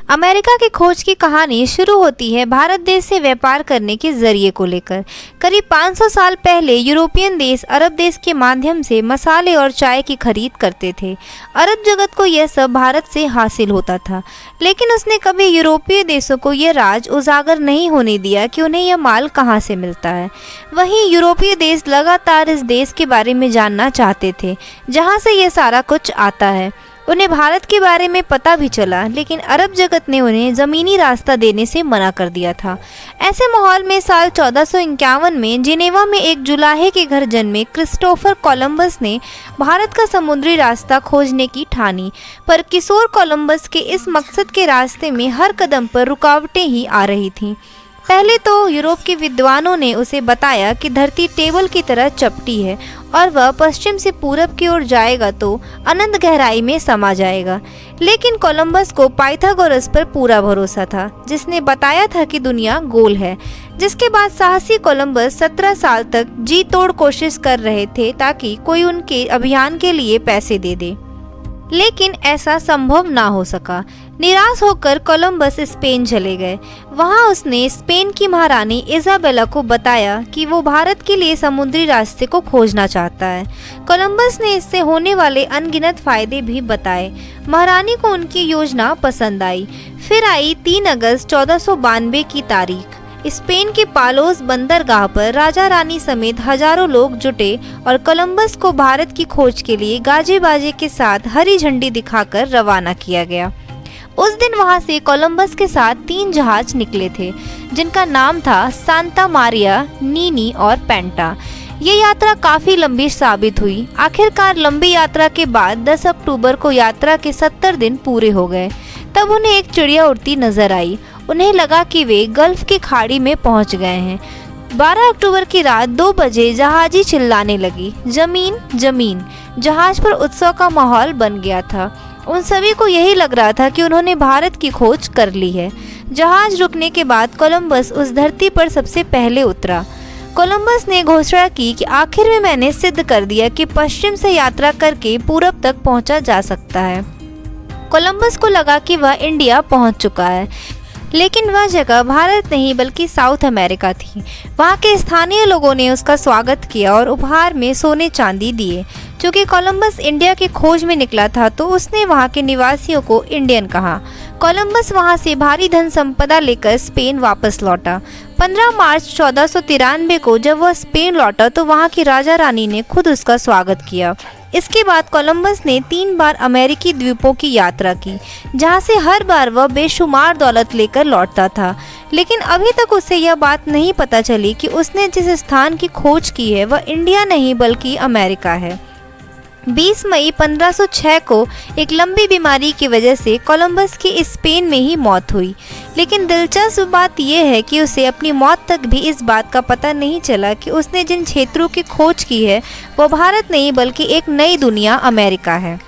America की खोज की कहानी शुरू होती है भारत देश से व्यापार करने के जरिए को लेकर। करीब 500 साल पहले यूरोपियन देश अरब देश के माध्यम से मसाले और चाय की खरीद करते थे। अरब जगत को यह सब भारत से हासिल होता था, लेकिन उसने कभी यूरोपीय देशों को यह राज उजागर नहीं होने दिया कि उन्हें यह माल कहाँ से मिलता है। वहीं यूरोपीय देश लगातार इस देश के बारे में जानना चाहते थे जहाँ से यह सारा कुछ आता है। उन्हें भारत के बारे में पता भी चला, लेकिन अरब जगत ने उन्हें ज़मीनी रास्ता देने से मना कर दिया था। ऐसे माहौल में साल 1451 में जिनेवा में एक जुलाहे के घर जन्मे क्रिस्टोफर कोलंबस ने भारत का समुद्री रास्ता खोजने की ठानी। पर किशोर कोलंबस के इस मकसद के रास्ते में हर कदम पर रुकावटें ही आ रही थीं। पहले तो यूरोप के विद्वानों ने उसे बताया कि धरती टेबल की तरह चपटी है और वह पश्चिम से पूरब की ओर जाएगा तो अनंत गहराई में समा जाएगा। लेकिन कोलंबस को पाइथागोरस पर पूरा भरोसा था, जिसने बताया था कि दुनिया गोल है। जिसके बाद साहसी कोलंबस 17 साल तक जी तोड़ कोशिश कर रहे थे ताकि कोई उनके अभियान के लिए पैसे दे दे, लेकिन ऐसा संभव ना हो सका। निराश होकर कोलंबस स्पेन चले गए। वहां उसने स्पेन की महारानी इजाबेला को बताया कि वो भारत के लिए समुद्री रास्ते को खोजना चाहता है। कोलंबस ने इससे होने वाले अनगिनत फायदे भी बताए। महारानी को उनकी योजना पसंद आई। फिर आई 3 अगस्त 1492 की तारीख। स्पेन के पालोस बंदरगाह पर राजा रानी समेत हजारों लोग जुटे और कोलंबस को भारत की खोज के लिए गाजे बाजे के साथ हरी झंडी दिखाकर रवाना किया गया। उस दिन वहां से कोलंबस के साथ 3 जहाज निकले थे, जिनका नाम था सांता मारिया, नीनी और पेंटा। ये यात्रा काफी लंबी साबित हुई। आखिरकार लंबी यात्रा के बाद 10 अक्टूबर को यात्रा के 70 दिन पूरे हो गए। तब उन्हें एक चिड़िया उड़ती नजर आई। उन्हें लगा कि वे गल्फ की खाड़ी में पहुंच गए हैं। 12 अक्टूबर की रात 2 बजे जहाजी चिल्लाने लगी, जमीन जमीन। जहाज पर उत्सव का माहौल बन गया था। उन सभी को यही लग रहा था कि उन्होंने भारत की खोज कर ली है। जहाज रुकने के बाद कोलंबस उस धरती पर सबसे पहले उतरा। कोलंबस ने घोषणा की कि आखिर में मैंने सिद्ध कर दिया कि पश्चिम से यात्रा करके पूरब तक पहुंचा जा सकता है। कोलंबस को लगा कि वह इंडिया पहुंच चुका है, लेकिन वह जगह भारत नहीं बल्कि साउथ अमेरिका थी। वहाँ के स्थानीय लोगों ने उसका स्वागत किया और उपहार में सोने चांदी दिए। चूँकि कोलंबस इंडिया की खोज में निकला था तो उसने वहाँ के निवासियों को इंडियन कहा। कोलंबस वहाँ से भारी धन संपदा लेकर स्पेन वापस लौटा। 15 मार्च 1493 को जब वह स्पेन लौटा तो वहाँ की राजा रानी ने खुद उसका स्वागत किया। इसके बाद कोलंबस ने 3 बार अमेरिकी द्वीपों की यात्रा की, जहाँ से हर बार वह बेशुमार दौलत लेकर लौटता था। लेकिन अभी तक उसे यह बात नहीं पता चली कि उसने जिस स्थान की खोज की है वह इंडिया नहीं बल्कि अमेरिका है। 20 मई 1506 को एक लंबी बीमारी की वजह से कोलंबस की स्पेन में ही मौत हुई। लेकिन दिलचस्प बात यह है कि उसे अपनी मौत तक भी इस बात का पता नहीं चला कि उसने जिन क्षेत्रों की खोज की है वो भारत नहीं बल्कि एक नई दुनिया अमेरिका है।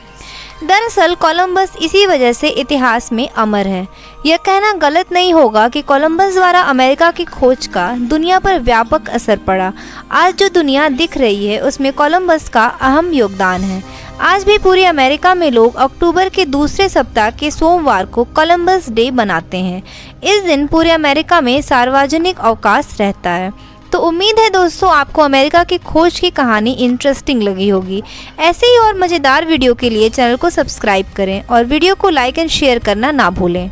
दरअसल कोलंबस इसी वजह से इतिहास में अमर है। यह कहना गलत नहीं होगा कि कोलंबस द्वारा अमेरिका की खोज का दुनिया पर व्यापक असर पड़ा। आज जो दुनिया दिख रही है उसमें कोलंबस का अहम योगदान है। आज भी पूरे अमेरिका में लोग अक्टूबर के दूसरे सप्ताह के सोमवार को कोलंबस डे मनाते हैं। इस दिन पूरे अमेरिका में सार्वजनिक अवकाश रहता है। तो उम्मीद है दोस्तों आपको अमेरिका की खोज की कहानी इंटरेस्टिंग लगी होगी। ऐसे ही और मज़ेदार वीडियो के लिए चैनल को सब्सक्राइब करें और वीडियो को लाइक एंड शेयर करना ना भूलें।